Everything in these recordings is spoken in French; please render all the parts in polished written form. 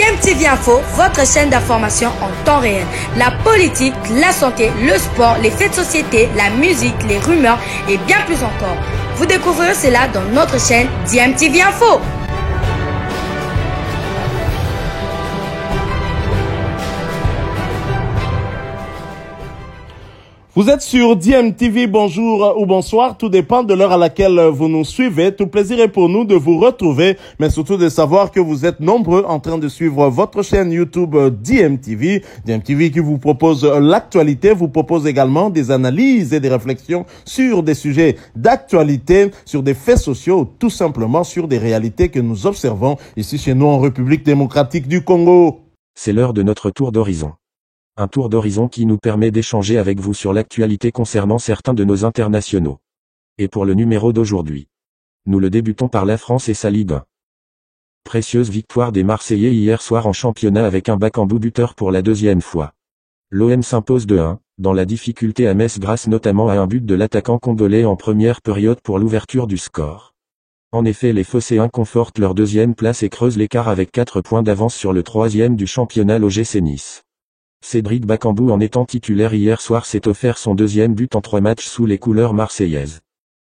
DMTV Info, votre chaîne d'information en temps réel. La politique, la santé, le sport, les faits de société, la musique, les rumeurs et bien plus encore. Vous découvrirez cela dans notre chaîne DMTV Info. Vous êtes sur DMTV, bonjour ou bonsoir, tout dépend de l'heure à laquelle vous nous suivez. Tout plaisir est pour nous de vous retrouver, mais surtout de savoir que vous êtes nombreux en train de suivre votre chaîne YouTube DMTV. DMTV qui vous propose l'actualité, vous propose également des analyses et des réflexions sur des sujets d'actualité, sur des faits sociaux, ou tout simplement sur des réalités que nous observons ici chez nous en République démocratique du Congo. C'est l'heure de notre tour d'horizon. Un tour d'horizon qui nous permet d'échanger avec vous sur l'actualité concernant certains de nos internationaux. Et pour le numéro d'aujourd'hui, nous le débutons par la France et sa Ligue 1. Précieuse victoire des Marseillais hier soir en championnat avec un Bakambu buteur pour la deuxième fois. L'OM s'impose 2-1, dans la difficulté à Metz grâce notamment à un but de l'attaquant congolais en première période pour l'ouverture du score. En effet, les Phocéens confortent leur deuxième place et creusent l'écart avec 4 points d'avance sur le troisième du championnat, l'OGC Nice. Cédric Bakambu, en étant titulaire hier soir, s'est offert son deuxième but en 3 matchs sous les couleurs marseillaises.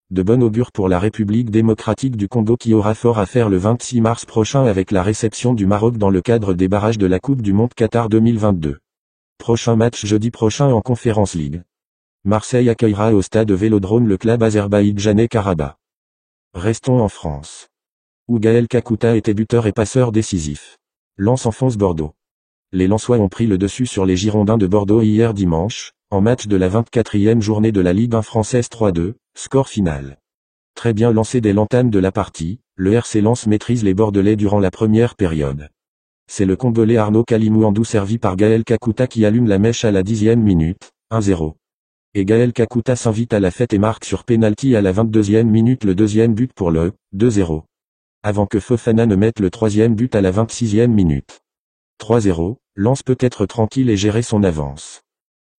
De bon augure pour la République démocratique du Congo qui aura fort à faire le 26 mars prochain avec la réception du Maroc dans le cadre des barrages de la Coupe du Monde Qatar 2022. Prochain match jeudi prochain en Conference League. Marseille accueillera au stade Vélodrome le club azerbaïdjanais Karabakh. Restons en France, où Gaël Kakuta était buteur et passeur décisif. Lens enfonce Bordeaux. Les Lensois ont pris le dessus sur les Girondins de Bordeaux hier dimanche, en match de la 24e journée de la Ligue 1 française 3-2, score final. Très bien lancé dès l'entame de la partie, le RC Lens maîtrise les Bordelais durant la première période. C'est le Congolais Arnaud Kalimouandou servi par Gaël Kakuta qui allume la mèche à la 10e minute, 1-0. Et Gaël Kakuta s'invite à la fête et marque sur pénalty à la 22e minute le deuxième but pour le 2-0. Avant que Fofana ne mette le troisième but à la 26e minute. 3-0, Lens peut être tranquille et gérer son avance.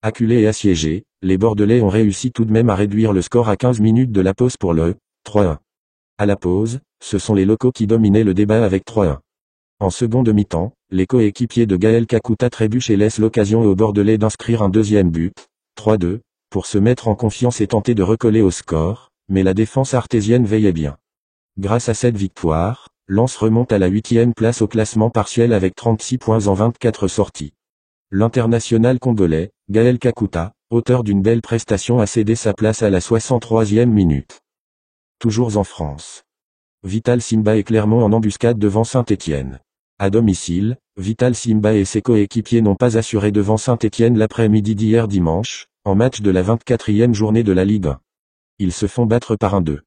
Acculés et assiégés, les Bordelais ont réussi tout de même à réduire le score à 15 minutes de la pause pour le 3-1. À la pause, ce sont les locaux qui dominaient le débat avec 3-1. En seconde mi-temps, les coéquipiers de Gaël Kakuta trébuchent et laissent l'occasion aux Bordelais d'inscrire un deuxième but, 3-2, pour se mettre en confiance et tenter de recoller au score, mais la défense artésienne veillait bien. Grâce à cette victoire, Lens remonte à la 8e place au classement partiel avec 36 points en 24 sorties. L'international congolais, Gaël Kakuta, auteur d'une belle prestation, a cédé sa place à la 63e minute. Toujours en France. Vital Simba et Clermont en embuscade devant Saint-Étienne. À domicile, Vital Simba et ses coéquipiers n'ont pas assuré devant Saint-Étienne l'après-midi d'hier dimanche, en match de la 24e journée de la Ligue 1. Ils se font battre par 1-2.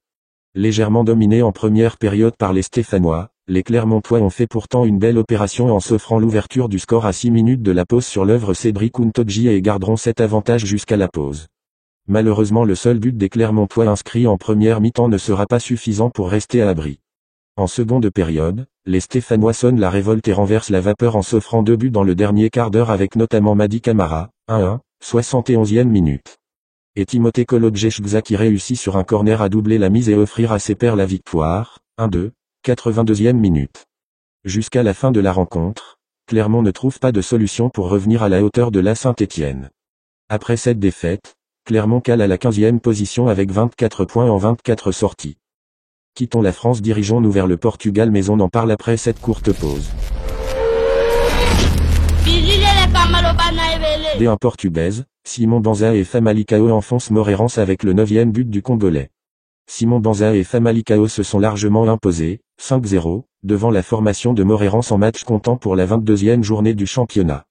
Légèrement dominés en première période par les Stéphanois, les Clermontois ont fait pourtant une belle opération en s'offrant l'ouverture du score à 6 minutes de la pause sur l'œuvre Cédric Ntoji et garderont cet avantage jusqu'à la pause. Malheureusement, le seul but des Clermontois inscrit en première mi-temps ne sera pas suffisant pour rester à l'abri. En seconde période, les Stéphanois sonnent la révolte et renversent la vapeur en s'offrant 2 buts dans le dernier quart d'heure avec notamment Madi Camara, 1-1, 71e minute. Et Timothée Kolodjechgza qui réussit sur un corner à doubler la mise et offrir à ses pairs la victoire, 1-2, 82e minute. Jusqu'à la fin de la rencontre, Clermont ne trouve pas de solution pour revenir à la hauteur de la Saint-Étienne. Après cette défaite, Clermont cale à la 15e position avec 24 points en 24 sorties. Quittons la France, dirigeons-nous vers le Portugal, mais on en parle après cette courte pause. D1 portugaise, Simon Banza et Famalicão enfoncent Moreirense avec le 9e but du Congolais. Simon Banza et Famalicão se sont largement imposés, 5-0, devant la formation de Moreirense en match comptant pour la 22e journée du championnat.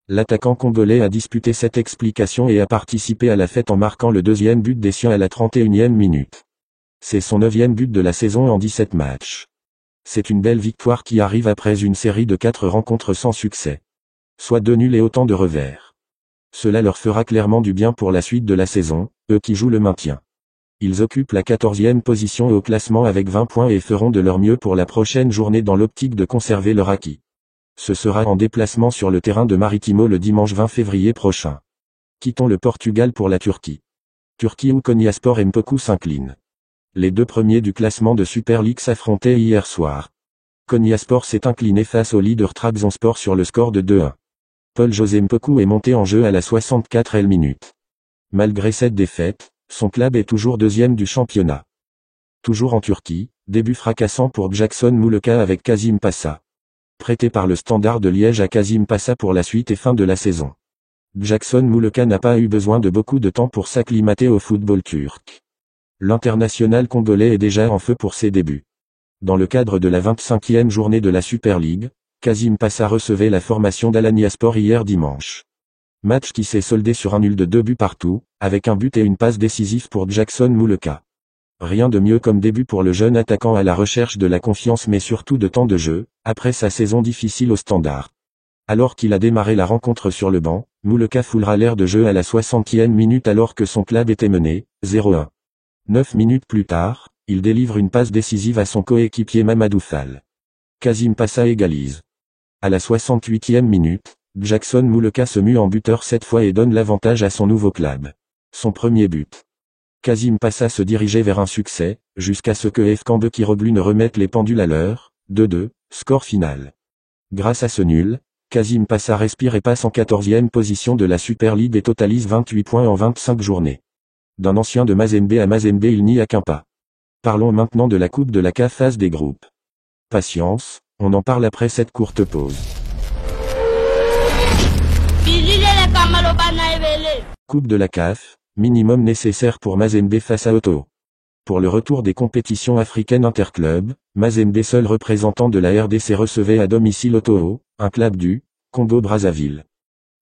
L'attaquant congolais a disputé cette explication et a participé à la fête en marquant le deuxième but des siens à la 31e minute. C'est son 9e but de la saison en 17 matchs. C'est une belle victoire qui arrive après une série de 4 rencontres sans succès. Soit 2 nuls et autant de revers. Cela leur fera clairement du bien pour la suite de la saison, eux qui jouent le maintien. Ils occupent la 14e position au classement avec 20 points et feront de leur mieux pour la prochaine journée dans l'optique de conserver leur acquis. Ce sera en déplacement sur le terrain de Maritimo le dimanche 20 février prochain. Quittons le Portugal pour la Turquie. Turquie où Konyaspor Mpoku s'incline. Les 2 premiers du classement de Super League s'affrontaient hier soir. Konyaspor s'est incliné face au leader Trabzonspor sur le score de 2-1. Paul-José Mpoku est monté en jeu à la 64e minute. Malgré cette défaite, son club est toujours deuxième du championnat. Toujours en Turquie, début fracassant pour Jackson Muleka avec Kazım Pasa. Prêté par le Standard de Liège à Kazım Pasa pour la suite et fin de la saison. Jackson Muleka n'a pas eu besoin de beaucoup de temps pour s'acclimater au football turc. L'international congolais est déjà en feu pour ses débuts. Dans le cadre de la 25e journée de la Super League, Kazım Pasa recevait la formation d'Alanyaspor hier dimanche. Match qui s'est soldé sur un nul de 2 buts partout, avec un but et une passe décisive pour Jackson Muleka. Rien de mieux comme début pour le jeune attaquant à la recherche de la confiance mais surtout de temps de jeu, après sa saison difficile au Standard. Alors qu'il a démarré la rencontre sur le banc, Muleka foulera l'air de jeu à la 60e minute alors que son club était mené, 0-1. 9 minutes plus tard, il délivre une passe décisive à son coéquipier Mamadou Fall. Kazım Pasa égalise. À la 68e minute, Jackson Muleka se mue en buteur cette fois et donne l'avantage à son nouveau club. Son premier but. Kazım Pasa se dirigeait vers un succès, jusqu'à ce que Efkan Bekiroglu ne remette les pendules à l'heure, 2-2, score final. Grâce à ce nul, Kazım Pasa respire et passe en 14e position de la Super League et totalise 28 points en 25 journées. D'un ancien de Mazembe à Mazembe il n'y a qu'un pas. Parlons maintenant de la Coupe de la CAF phase des groupes. Patience, on en parle après cette courte pause. Coupe de la CAF, minimum nécessaire pour Mazembe face à Otoo. Pour le retour des compétitions africaines interclubs, Mazembe seul représentant de la RDC recevait à domicile Otoo, un club du Congo-Brazzaville.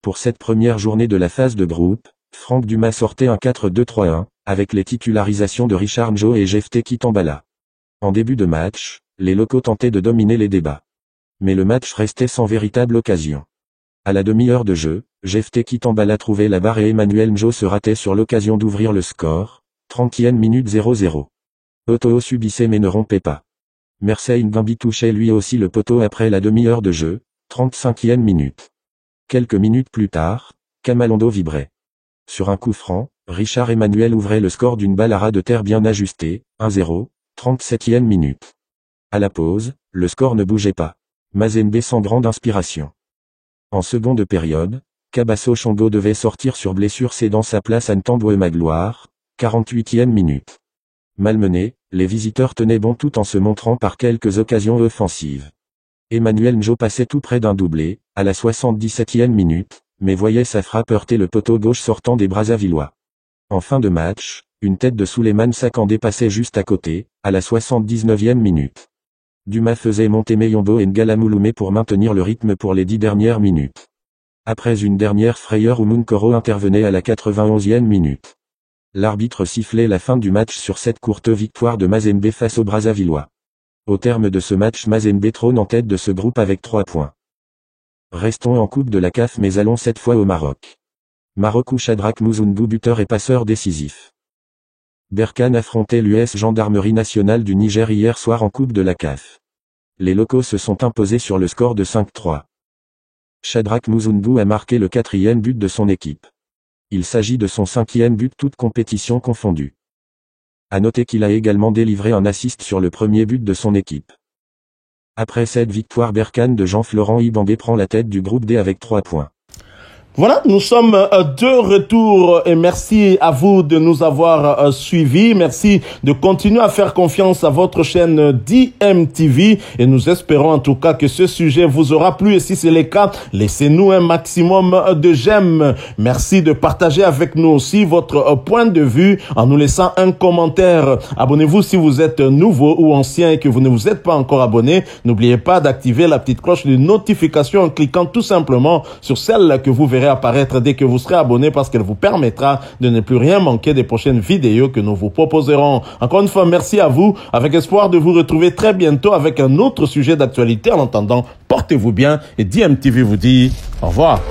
Pour cette première journée de la phase de groupe, Franck Dumas sortait un 4-2-3-1, avec les titularisations de Richard Njo et Jephté Kitambala. En début de match, les locaux tentaient de dominer les débats. Mais le match restait sans véritable occasion. À la demi-heure de jeu, Jephté Kitambala trouvait la barre et Emmanuel Njo se ratait sur l'occasion d'ouvrir le score, 30e minute 0-0. Otoo subissait mais ne rompait pas. Mersey Ngambi touchait lui aussi le poteau après la demi-heure de jeu, 35e minute. Quelques minutes plus tard, Kamalondo vibrait. Sur un coup franc, Richard Emmanuel ouvrait le score d'une balle à ras de terre bien ajustée, 1-0, 37e minute. À la pause, le score ne bougeait pas. Mazembe sans grande inspiration. En seconde période, Kabasso Chongo devait sortir sur blessure cédant sa place à Ntambwe Magloire, 48e minute. Malmenés, les visiteurs tenaient bon tout en se montrant par quelques occasions offensives. Emmanuel Njo passait tout près d'un doublé, à la 77e minute, mais voyait sa frappe heurter le poteau gauche sortant des Brazzavillois. En fin de match, une tête de Souleymane Sakandé passait juste à côté, à la 79e minute. Dumas faisait monter Meyombo et Ngalamouloumé pour maintenir le rythme pour les 10 dernières minutes. Après une dernière frayeur, Oumoun-Koro intervenait à la 91e minute. L'arbitre sifflait la fin du match sur cette courte victoire de Mazembe face aux Brazzavillois. Au terme de ce match, Mazembe trône en tête de ce groupe avec 3 points. Restons en Coupe de la CAF mais allons cette fois au Maroc. Maroc où Shadrack Mouzoundou buteur et passeur décisif. Berkane affrontait l'US Gendarmerie nationale du Niger hier soir en Coupe de la CAF. Les locaux se sont imposés sur le score de 5-3. Shadrack Mouzoundou a marqué le 4e but de son équipe. Il s'agit de son 5e but toute compétition confondue. À noter qu'il a également délivré un assist sur le premier but de son équipe. Après cette victoire, Berkane de Jean-Florent Ibambé prend la tête du groupe D avec 3 points. Voilà, nous sommes de retour et merci à vous de nous avoir suivis. Merci de continuer à faire confiance à votre chaîne DMTV et nous espérons en tout cas que ce sujet vous aura plu et si c'est le cas, laissez-nous un maximum de j'aime. Merci de partager avec nous aussi votre point de vue en nous laissant un commentaire. Abonnez-vous si vous êtes nouveau ou ancien et que vous ne vous êtes pas encore abonné. N'oubliez pas d'activer la petite cloche de notification en cliquant tout simplement sur celle que vous verrez apparaître dès que vous serez abonné parce qu'elle vous permettra de ne plus rien manquer des prochaines vidéos que nous vous proposerons. Encore une fois, merci à vous, avec espoir de vous retrouver très bientôt avec un autre sujet d'actualité. En attendant, portez-vous bien et DMTV vous dit au revoir.